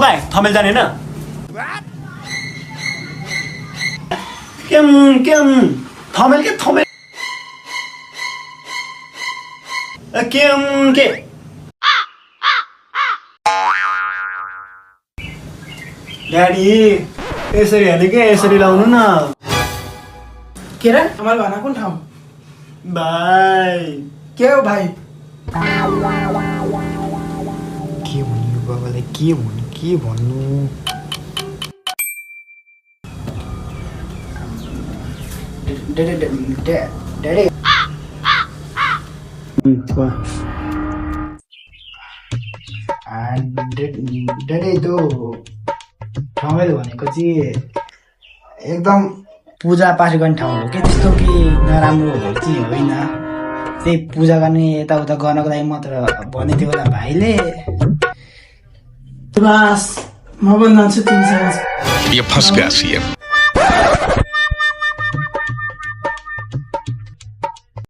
भाइ थमेल जानेन केम थमेल के थमेल केम के ड्याडी यसरी हेर्ने के यसरी लाउनु न के रे थमेल भन कुन ठाउँ भाइ के हो भाइ के भन्नु बाबाले के भन्नु ड्याडी ड्याडी त्यो ठमेल भनेको चाहिँ एकदम पूजा पाठ गर्ने ठाउँ हो कि त्यस्तो कि नराम्रो चाहिँ होइन त्यही पूजा गर्ने यताउता गर्नको लागि मात्र भनेको थियो होला भाइले बस म पनि जान्छु तिमीसँग ये फंस गया सीएम